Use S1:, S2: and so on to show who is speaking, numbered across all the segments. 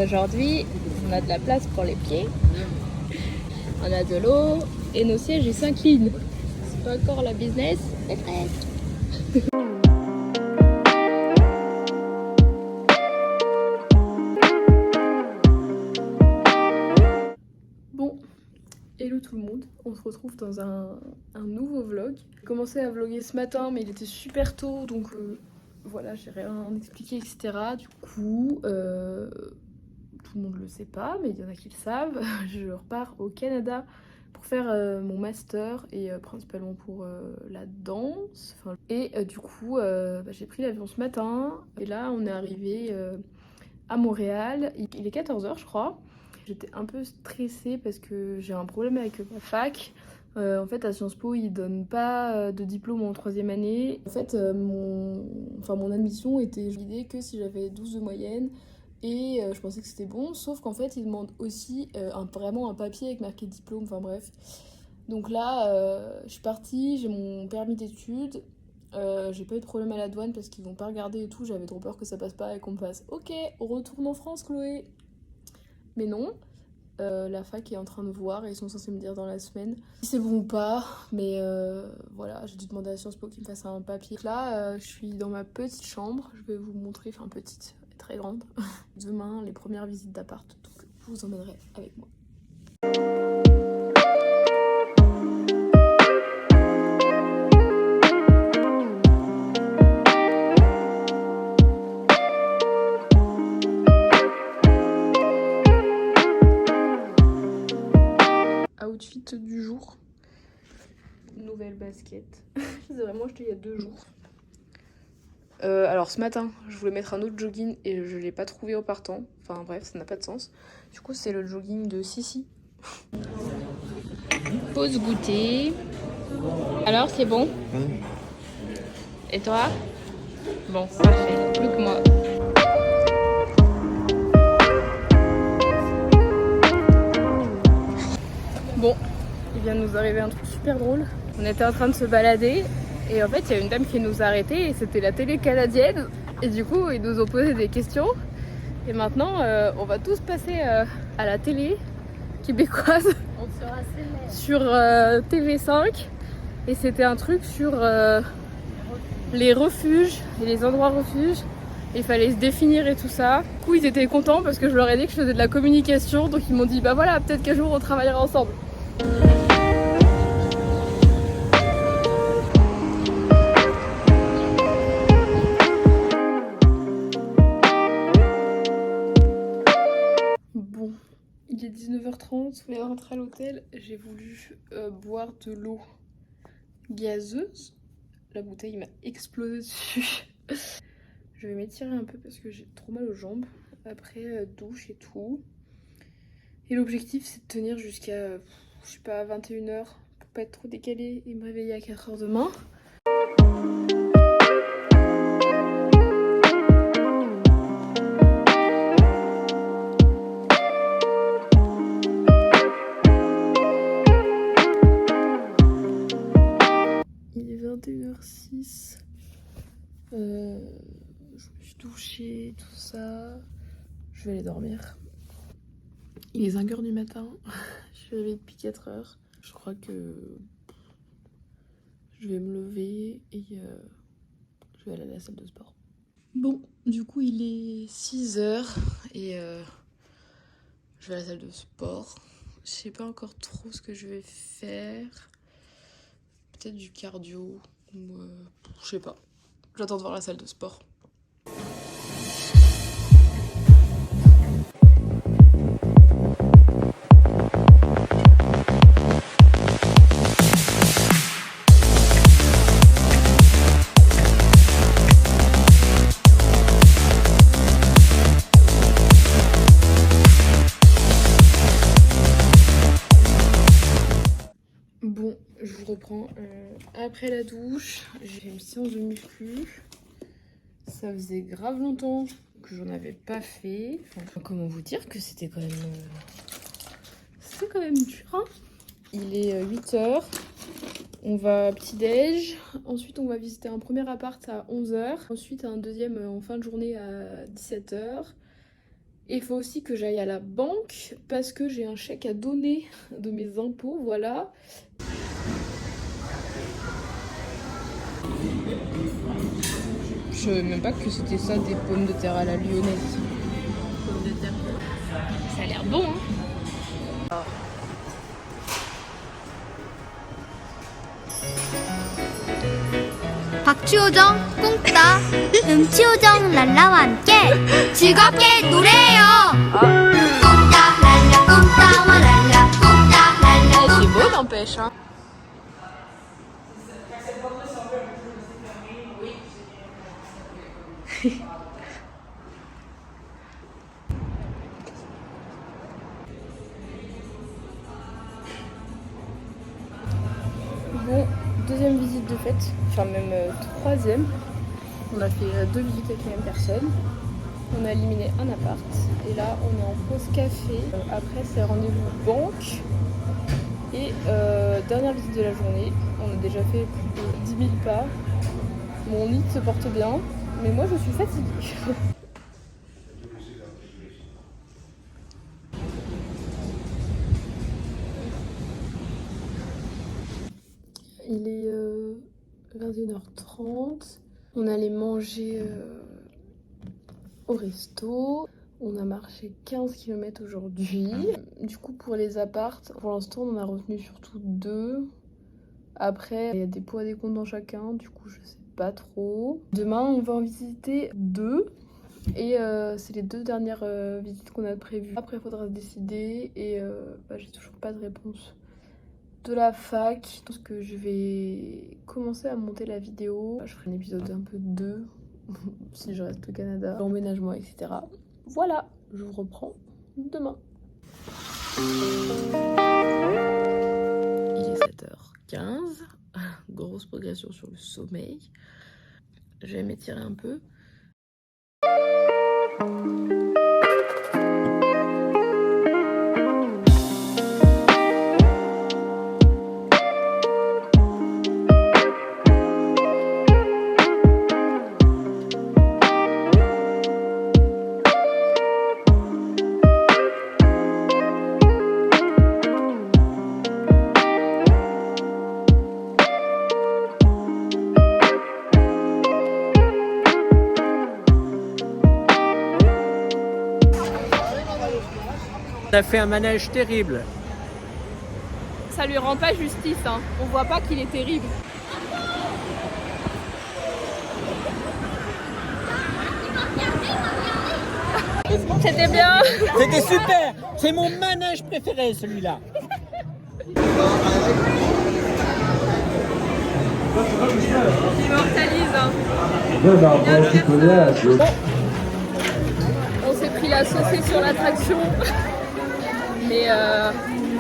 S1: Aujourd'hui, on a de la place pour les pieds, on a de l'eau et nos sièges ils s'inclinent. C'est pas encore la business, mais presque. Bon, hello tout le monde, on se retrouve dans un nouveau vlog. J'ai commencé à vlogger ce matin mais il était super tôt donc voilà, j'ai rien expliqué etc. Du coup, tout le monde le sait pas mais il y en a qui le savent, je repars au Canada pour faire mon master et principalement pour la danse. Et du coup, j'ai pris l'avion ce matin et là on est arrivé à Montréal, il est 14h je crois. J'étais un peu stressée parce que j'ai un problème avec ma fac. En fait, à Sciences Po, ils donnent pas de diplôme en troisième année. En fait, mon admission était validée que si j'avais 12 de moyenne. Et je pensais que c'était bon, sauf qu'en fait, ils demandent aussi vraiment un papier avec marqué diplôme, enfin bref. Donc là, je suis partie, j'ai mon permis d'études. J'ai pas eu de problème à la douane parce qu'ils vont pas regarder et tout. J'avais trop peur que ça passe pas et qu'on me fasse OK, on retourne en France, Chloé. Mais non. La fac est en train de voir et ils sont censés me dire dans la semaine si c'est bon ou pas. Mais voilà, j'ai dû demander à Sciences Po qu'ils me fassent un papier. Donc là, je suis dans ma petite chambre. Je vais vous montrer, enfin petite, très grande. Demain, les premières visites d'appart. Donc je vous emmènerai avec moi. Outfit du jour. Nouvelle basket. Je les ai vraiment achetées il y a 2 jours. Alors ce matin, je voulais mettre un autre jogging et je l'ai pas trouvé en partant. Enfin bref, ça n'a pas de sens. Du coup, c'est le jogging de Sissi. Pause goûter. Alors, c'est bon? Et toi? Bon, parfait. Plus que moi. Bon, il vient de nous arriver un truc super drôle. On était en train de se balader et en fait il y a une dame qui nous a arrêtés et c'était la télé canadienne. Et du coup ils nous ont posé des questions. Et maintenant on va tous passer à la télé québécoise sur TV5. Et c'était un truc sur les refuges et les endroits refuges. Il fallait se définir et tout ça. Du coup ils étaient contents parce que je leur ai dit que je faisais de la communication. Donc ils m'ont dit bah voilà, peut-être qu'un jour on travaillera ensemble. Bon, il est 19h30, on est rentré à l'hôtel. J'ai voulu boire de l'eau gazeuse. La bouteille m'a explosé dessus. Je vais m'étirer un peu parce que j'ai trop mal aux jambes. Après douche et tout. Et l'objectif c'est de tenir jusqu'à, je sais pas, 21h pour pas être trop décalée et me réveiller à 4h demain. Il est 21h06. Je me suis douchée, tout ça. Je vais aller dormir. Il est 5h du matin. Je suis réveillée depuis 4h. Je crois que je vais me lever et je vais aller à la salle de sport. Bon, du coup il est 6h et je vais à la salle de sport. Je sais pas encore trop ce que je vais faire. Peut-être du cardio ou je sais pas. J'attends de voir la salle de sport. Bon, je vous reprends après la douche. J'ai fait une séance de muscu. Ça faisait grave longtemps que j'en avais pas fait. Enfin, comment vous dire que c'était quand même dur, hein. Il est 8h. On va petit-déj. Ensuite, on va visiter un premier appart à 11h. Ensuite, un deuxième en fin de journée à 17h. Et il faut aussi que j'aille à la banque parce que j'ai un chèque à donner de mes impôts, voilà. Je savais même pas que c'était ça, des pommes de terre à la lyonnaise. Pommes de terre. Ça a l'air bon, hein.
S2: 박주호정 꿍따 음치호정 랄라와 함께 즐겁게 노래해요. 꿍따 랄라 꿍따와 랄라 꿍따 랄라.
S1: C'est beau n'empêche, hein. Bon, deuxième visite de fête, enfin même troisième. On a fait 2 visites avec les mêmes personnes. On a éliminé un appart et là on est en pause café. Après c'est rendez-vous banque et dernière visite de la journée. On a déjà fait plus de 10 000 pas. Mon lit se porte bien, mais moi je suis fatiguée. Il est 21h30. On allait manger au resto. On a marché 15 km aujourd'hui. Du coup, pour les apparts, pour l'instant, on en a retenu surtout 2. Après, il y a des pots à décompte dans chacun. Du coup, je sais pas trop. Demain, on va en visiter 2. Et c'est les 2 dernières visites qu'on a prévues. Après, il faudra se décider. Et j'ai toujours pas de réponse de la fac. Je pense que je vais commencer à monter la vidéo. Je ferai un épisode un peu 2 si je reste au Canada, l'emménagement, etc. Voilà, je vous reprends demain. Il est 7h15. Grosse progression sur le sommeil. Je vais m'étirer un peu.
S3: Ça fait un manège terrible.
S1: Ça lui rend pas justice, hein. On voit pas qu'il est terrible. C'était bien.
S3: C'était super. C'est mon manège préféré, celui-là.
S1: Immortalise, hein. On s'est pris la saucée sur l'attraction. Mais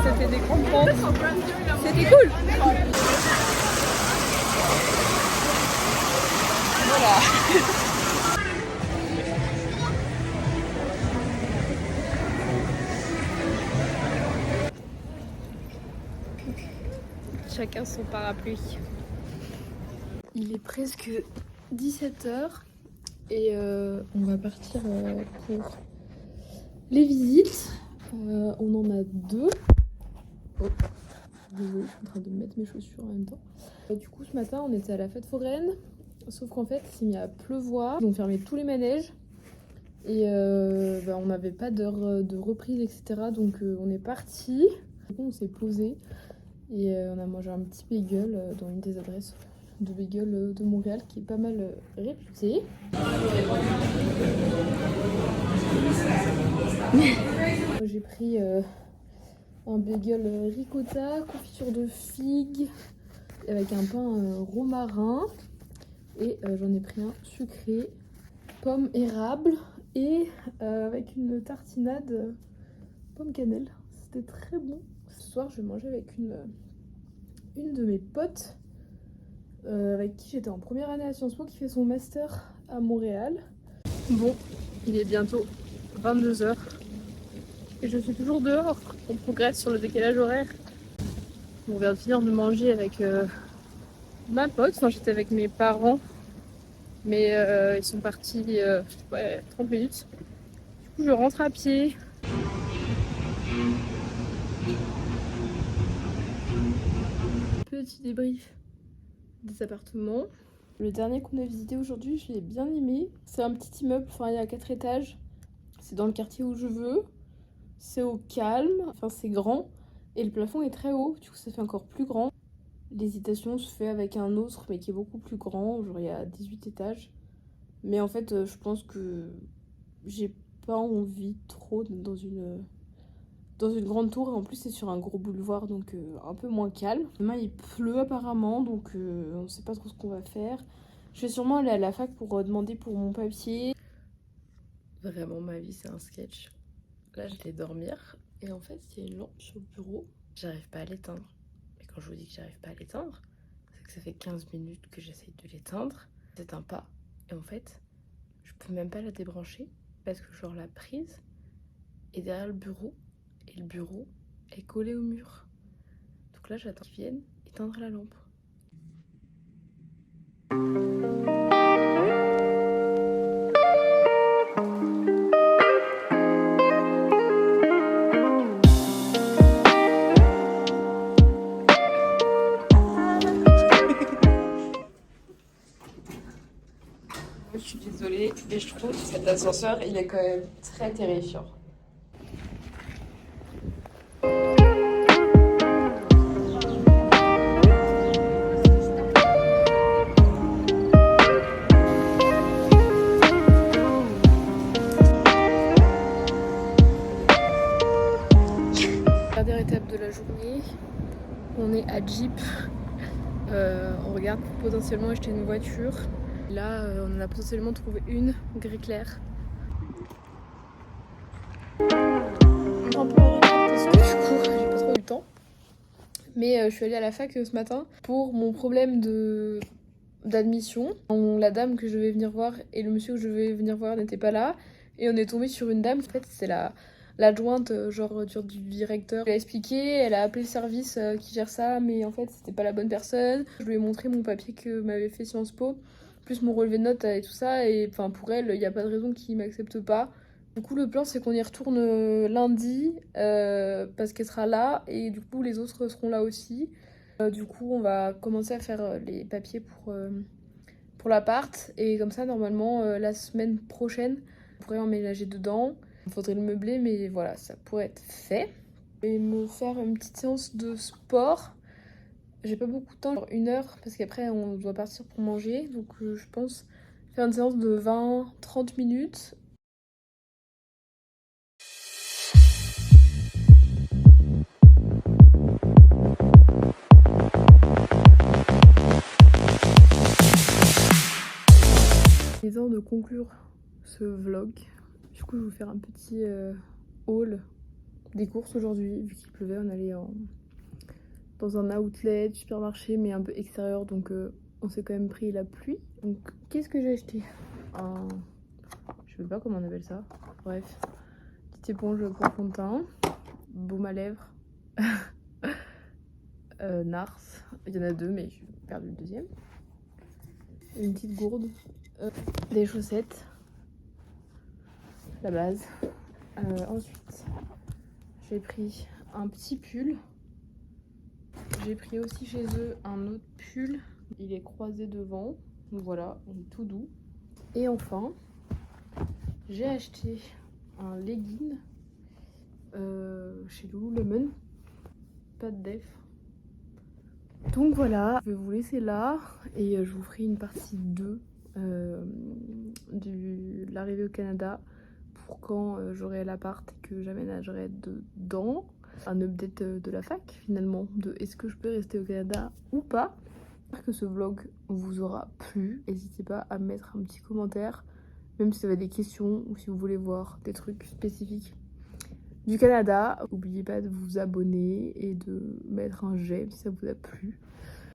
S1: c'était des grandes pentes. C'était cool. Voilà. Chacun son parapluie. Il est presque 17h et on va partir pour les visites. On en a 2. Oh, désolée, je suis en train de mettre mes chaussures en même temps. Du coup, ce matin, on était à la fête foraine. Sauf qu'en fait, il s'est mis à pleuvoir. Ils ont fermé tous les manèges. Et on n'avait pas d'heure de reprise, etc. Donc on est parti. Du coup, on s'est posé. Et on a mangé un petit bagel dans une des adresses de bagel de Montréal qui est pas mal réputée. J'ai pris un bagel ricotta, confiture de figues avec un pain romarin et j'en ai pris un sucré, pomme érable et avec une tartinade pomme cannelle. C'était très bon. Ce soir, je vais manger avec une de mes potes avec qui j'étais en première année à Sciences Po qui fait son master à Montréal. Bon, il est bientôt 22h. Et je suis toujours dehors, on progresse sur le décalage horaire. On vient de finir de manger avec ma pote, enfin j'étais avec mes parents, mais ils sont partis 30 minutes. Du Je rentre à pied. Petit débrief des appartements. Le dernier qu'on a visité aujourd'hui, je l'ai bien aimé. C'est un petit immeuble, enfin il y a 4 étages. C'est dans le quartier où je veux. C'est au calme, enfin c'est grand. Et le plafond est très haut, du coup ça fait encore plus grand. L'hésitation se fait avec un autre, mais qui est beaucoup plus grand, genre il y a 18 étages. Mais en fait, je pense que j'ai pas envie trop d'être dans une grande tour. Et en plus, c'est sur un gros boulevard, donc un peu moins calme. Demain, il pleut apparemment, donc on sait pas trop ce qu'on va faire. Je vais sûrement aller à la fac pour demander pour mon papier. Vraiment, ma vie, c'est un sketch. Là, je vais dormir. Et en fait, il y a une lampe sur le bureau. J'arrive pas à l'éteindre. Mais quand je vous dis que j'arrive pas à l'éteindre, c'est que ça fait 15 minutes que j'essaye de l'éteindre. C'est un pas. Et en fait, je peux même pas la débrancher parce que genre la prise est derrière le bureau et le bureau est collé au mur. Donc là, j'attends qu'ils viennent éteindre la lampe. Je suis désolée, mais je trouve que cet ascenseur, il est quand même très terrifiant. Dernière étape de la journée, on est à Jeep. On regarde pour potentiellement acheter une voiture. Là, on en a potentiellement trouvé une, gris clair. Un peu en retard parce que du coup, j'ai pas trop eu le temps. Mais je suis allée à la fac ce matin pour mon problème d'admission. La dame que je vais venir voir et le monsieur que je vais venir voir n'étaient pas là. Et on est tombé sur une dame, en fait, c'est l'adjointe genre du directeur. Elle a expliqué, elle a appelé le service qui gère ça, mais en fait, c'était pas la bonne personne. Je lui ai montré mon papier que m'avait fait Sciences Po, plus mon relevé de notes et tout ça. Et enfin, pour elle, il n'y a pas de raison qu'il m'accepte pas. Du coup, le plan, c'est qu'on y retourne lundi parce qu'elle sera là et du coup, les autres seront là aussi. Du coup, on va commencer à faire les papiers pour l'appart et comme ça, normalement, la semaine prochaine, on pourrait emménager dedans. Il faudrait le meubler, mais voilà, ça pourrait être fait. Je vais me faire une petite séance de sport. J'ai pas beaucoup de temps, genre 1 heure, parce qu'après, on doit partir pour manger. Donc, je pense faire une séance de 20-30 minutes. Il est temps de conclure ce vlog. Du coup, je vais vous faire un petit haul des courses aujourd'hui. Vu qu'il pleuvait, on allait dans un outlet, supermarché, mais un peu extérieur, donc on s'est quand même pris la pluie. Donc, qu'est-ce que j'ai acheté? Je sais pas comment on appelle ça. Bref, petite éponge pour fond de teint, baume à lèvres, Nars. Il y en a 2, mais j'ai perdu le deuxième. Une petite gourde. Des chaussettes, la base. Ensuite, j'ai pris un petit pull. J'ai pris aussi chez eux un autre pull. Il est croisé devant. Donc voilà, il est tout doux. Et enfin, j'ai acheté un legging chez Lululemon. Pas de def. Donc voilà, je vais vous laisser là et je vous ferai une partie 2 de l'arrivée au Canada pour quand j'aurai l'appart et que j'aménagerai dedans. Un update de la fac finalement, de est-ce que je peux rester au Canada ou pas. J'espère que ce vlog vous aura plu. N'hésitez pas à mettre un petit commentaire, même si vous avez des questions ou si vous voulez voir des trucs spécifiques du Canada. N'oubliez pas de vous abonner et de mettre un j'aime si ça vous a plu.